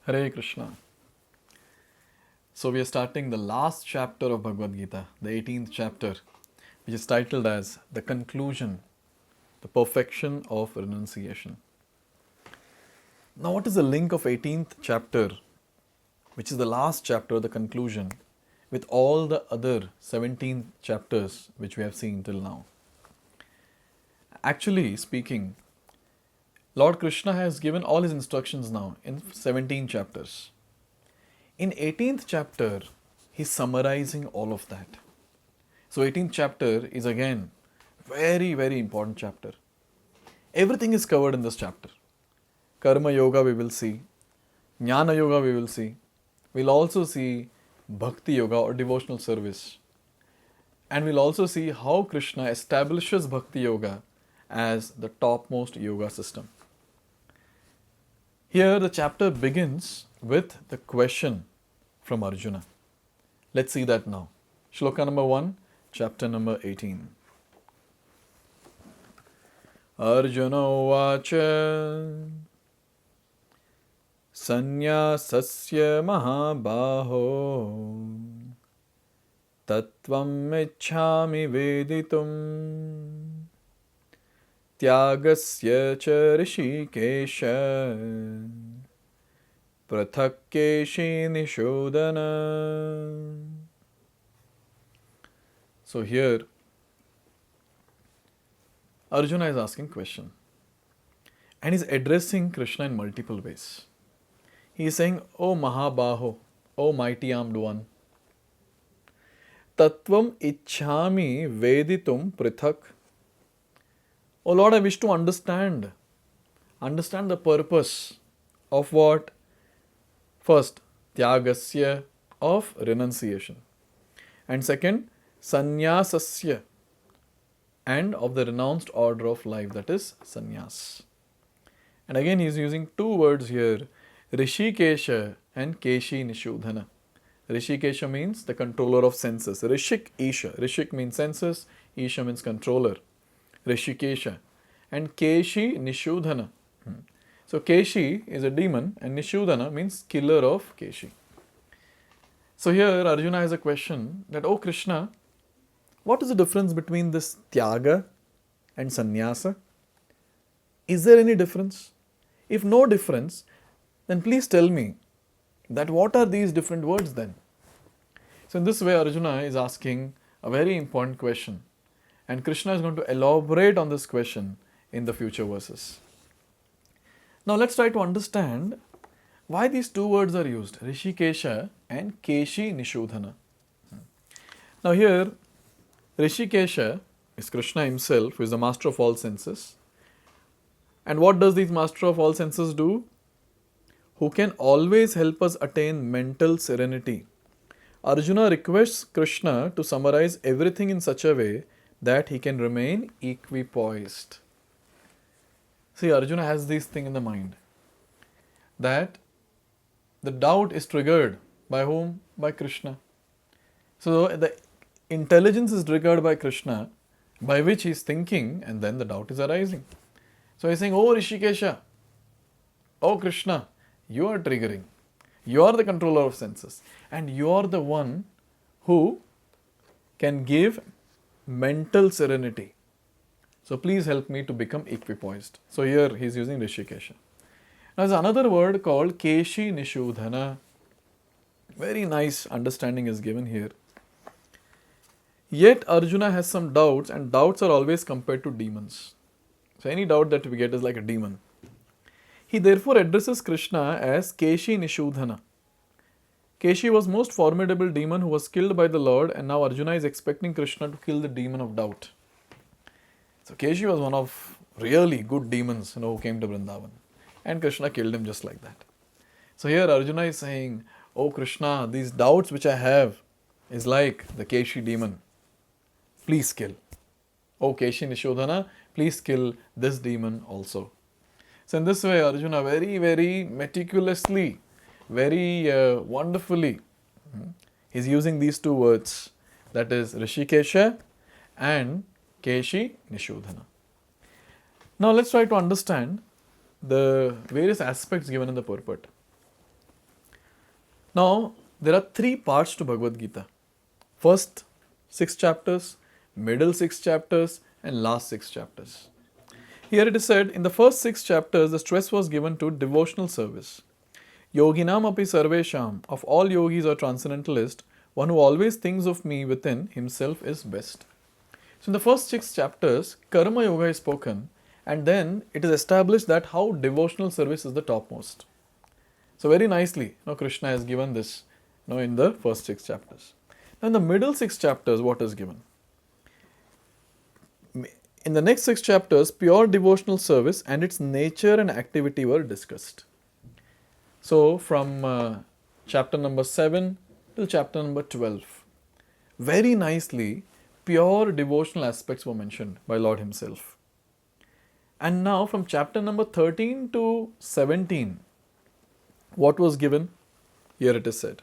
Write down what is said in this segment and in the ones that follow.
Hare Krishna. So we are starting the last chapter of Bhagavad-gita, the 18th chapter, which is titled as The Conclusion, the Perfection of Renunciation. Now what is the link of 18th chapter, which is the last chapter, the conclusion, with all the other 17 chapters which we have seen till now? Actually speaking, Lord Krishna has given all his instructions now in 17 chapters. In 18th chapter, he is summarizing all of that. So 18th chapter is again very, very important chapter. Everything is covered in this chapter. Karma Yoga we will see. Jnana Yoga we will see. We'll also see Bhakti Yoga or devotional service. And we'll also see how Krishna establishes Bhakti Yoga as the topmost yoga system. Here the chapter begins with the question from Arjuna. Let's see that now. Shloka number 1, chapter number 18. Arjuna Vacha Sanyasasya Mahabaho Tattvam Ichhami Veditum Tyagasya cha Rishikesha Prathak Keshi Nishodhana. So here Arjuna is asking question and is addressing Krishna in multiple ways. He is saying, O Mahabaho, O mighty armed one, Tattvam Ichhami Veditum Prithak. O Lord, I wish to understand the purpose of what? First, Tyagasya, of renunciation. And second, Sanyasasya, and of the renounced order of life, that is sannyas. And again he is using two words here, Rishikesha and Keshi Nishodhana. Rishikesha means the controller of senses. Rishik Isha. Rishik means senses, Isha means controller. Rishikesha. And Keshi Nishodhana. So Keshi is a demon and Nishodhana means killer of Keshi. So here Arjuna has a question that, oh Krishna, what is the difference between this Tyaga and Sannyasa? Is there any difference? If no difference, then please tell me that what are these different words then? So in this way Arjuna is asking a very important question. And Krishna is going to elaborate on this question in the future verses. Now let's try to understand why these two words are used, Rishikesha and Keshi Nishodhana. Now here, Rishikesha is Krishna himself, who is the master of all senses. And what does this master of all senses do? Who can always help us attain mental serenity. Arjuna requests Krishna to summarize everything in such a way that he can remain equipoised. See, Arjuna has this thing in the mind that the doubt is triggered by whom? By Krishna. So the intelligence is triggered by Krishna, by which he is thinking, and then the doubt is arising. So he is saying, oh Rishikesha, oh Krishna, you are triggering. You are the controller of senses. And you are the one who can give mental serenity. So please help me to become equipoised. So here he is using Rishikesha. Now there's another word called Keshi Nishodhana. Very nice understanding is given here. Yet Arjuna has some doubts, and doubts are always compared to demons. So any doubt that we get is like a demon. He therefore addresses Krishna as Keshi Nishodhana. Keshi was most formidable demon who was killed by the Lord, and now Arjuna is expecting Krishna to kill the demon of doubt. So Keshi was one of really good demons, who came to Vrindavan. And Krishna killed him just like that. So here Arjuna is saying, oh Krishna, these doubts which I have is like the Keshi demon. Please kill. Oh Keshi Nishodhana, please kill this demon also. So in this way Arjuna very, very meticulously, very wonderfully, is using these two words, that is Rishikesha and Keshi Nishodhana. Now let's try to understand the various aspects given in the purport. Now, there are three parts to Bhagavad-gita. First 6 chapters, middle 6 chapters, and last 6 chapters. Here it is said, in the first 6 chapters, the stress was given to devotional service. Yoginam api sarvesham, of all yogis or transcendentalists, one who always thinks of me within himself is best. So in the first 6 chapters, Karma Yoga is spoken, and then it is established that how devotional service is the topmost. So very nicely, Krishna has given this in the first 6 chapters. Now in the middle 6 chapters, what is given? In the next 6 chapters, pure devotional service and its nature and activity were discussed. So from chapter number 7 till chapter number 12, very nicely, pure devotional aspects were mentioned by Lord Himself. And now from chapter number 13 to 17, what was given? Here it is said.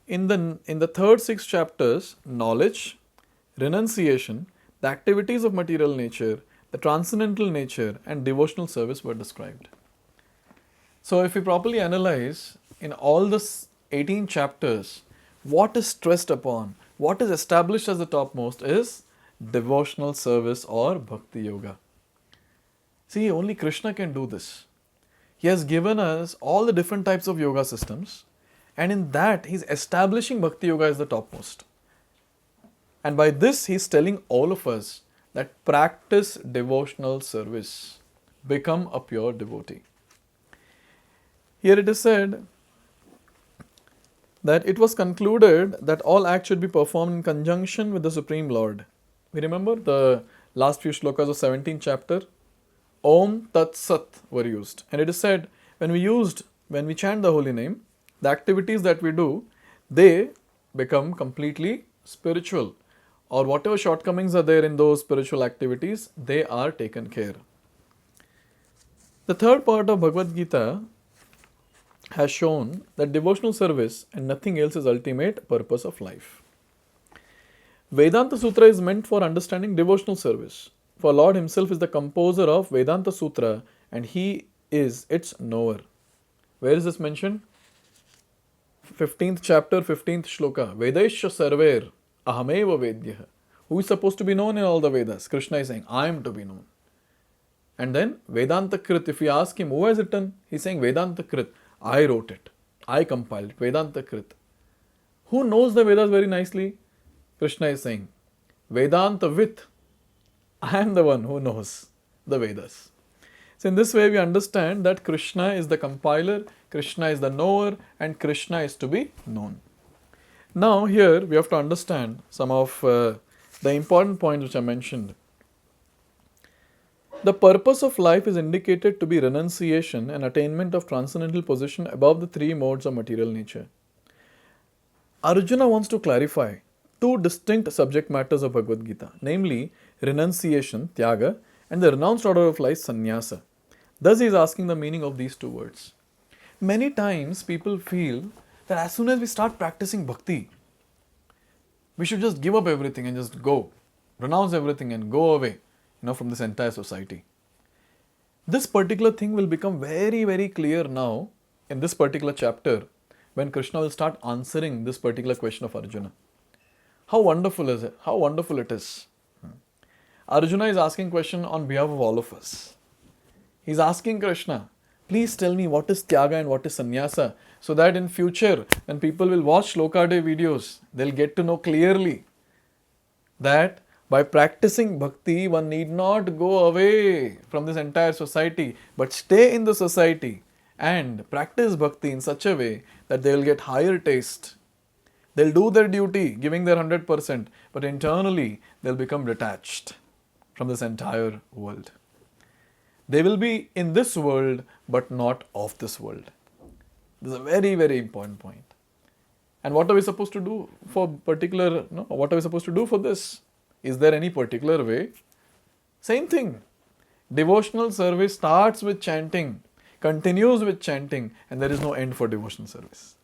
In the third 6 chapters, knowledge, renunciation, the activities of material nature, the transcendental nature, and devotional service were described. So if we properly analyze, in all the 18 chapters, what is stressed upon, what is established as the topmost is devotional service or bhakti yoga. See, only Krishna can do this. He has given us all the different types of yoga systems, and in that He is establishing bhakti yoga as the topmost. And by this He is telling all of us that practice devotional service, become a pure devotee. Here it is said that it was concluded that all acts should be performed in conjunction with the Supreme Lord. We remember the last few shlokas of 17th chapter. Om Tat Sat were used. And it is said, when we chant the holy name, the activities that we do, they become completely spiritual. Or whatever shortcomings are there in those spiritual activities, they are taken care. The third part of Bhagavad-gita has shown that devotional service and nothing else is ultimate purpose of life. Vedanta Sutra is meant for understanding devotional service. For Lord Himself is the composer of Vedanta Sutra and He is its knower. Where is this mentioned? 15th chapter, 15th Shloka. Vedaisha sarver ahameva vedyah. Who is supposed to be known in all the Vedas? Krishna is saying, I am to be known. And then Vedanta Krit, if we ask Him, who has written? He is saying Vedanta Krit. I wrote it. I compiled it. Vedanta Krit. Who knows the Vedas very nicely? Krishna is saying, Vedanta Vit. I am the one who knows the Vedas. So in this way we understand that Krishna is the compiler, Krishna is the knower, and Krishna is to be known. Now here we have to understand some of the important points which I mentioned. The purpose of life is indicated to be renunciation and attainment of transcendental position above the 3 modes of material nature. Arjuna wants to clarify 2 distinct subject matters of Bhagavad Gita, namely renunciation, tyaga, and the renounced order of life, sannyasa. Thus he is asking the meaning of these 2 words. Many times people feel that as soon as we start practicing bhakti, we should just give up everything and just go, renounce everything and go away, from this entire society. This particular thing will become very, very clear now in this particular chapter when Krishna will start answering this particular question of Arjuna. How wonderful is it? How wonderful it is. Arjuna is asking question on behalf of all of us. He is asking Krishna, please tell me what is tyaga and what is sannyasa, so that in future when people will watch Shloka Day videos, they'll get to know clearly that by practicing bhakti, one need not go away from this entire society, but stay in the society and practice bhakti in such a way that they will get higher taste. They'll do their duty, giving their 100%, but internally they'll become detached from this entire world. They will be in this world, but not of this world. This is a very, very important point. And what are we supposed to do for what are we supposed to do for this? Is there any particular way? Same thing. Devotional service starts with chanting, continues with chanting, and there is no end for devotional service.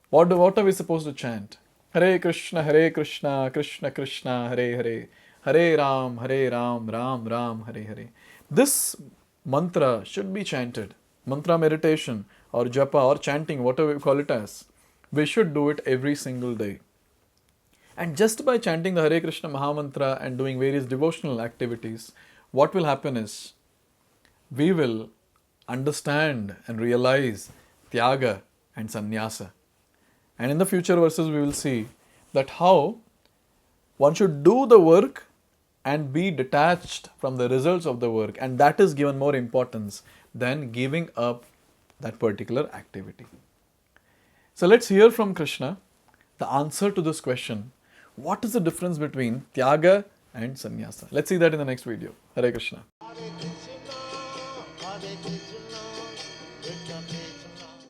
What are we supposed to chant? Hare Krishna, Krishna Krishna, Hare Hare, Hare Ram, Ram Ram, Hare Hare. This mantra should be chanted. mantra meditation or japa or chanting, whatever we call it as, we should do it every single day. And just by chanting the Hare Krishna Mahamantra and doing various devotional activities, what will happen is we will understand and realize Tyaga and Sannyasa. And in the future verses, we will see that how one should do the work and be detached from the results of the work, and that is given more importance than giving up that particular activity. So let's hear from Krishna the answer to this question. What is the difference between Tyaga and Sannyasa? Let's see that in the next video. Hare Krishna.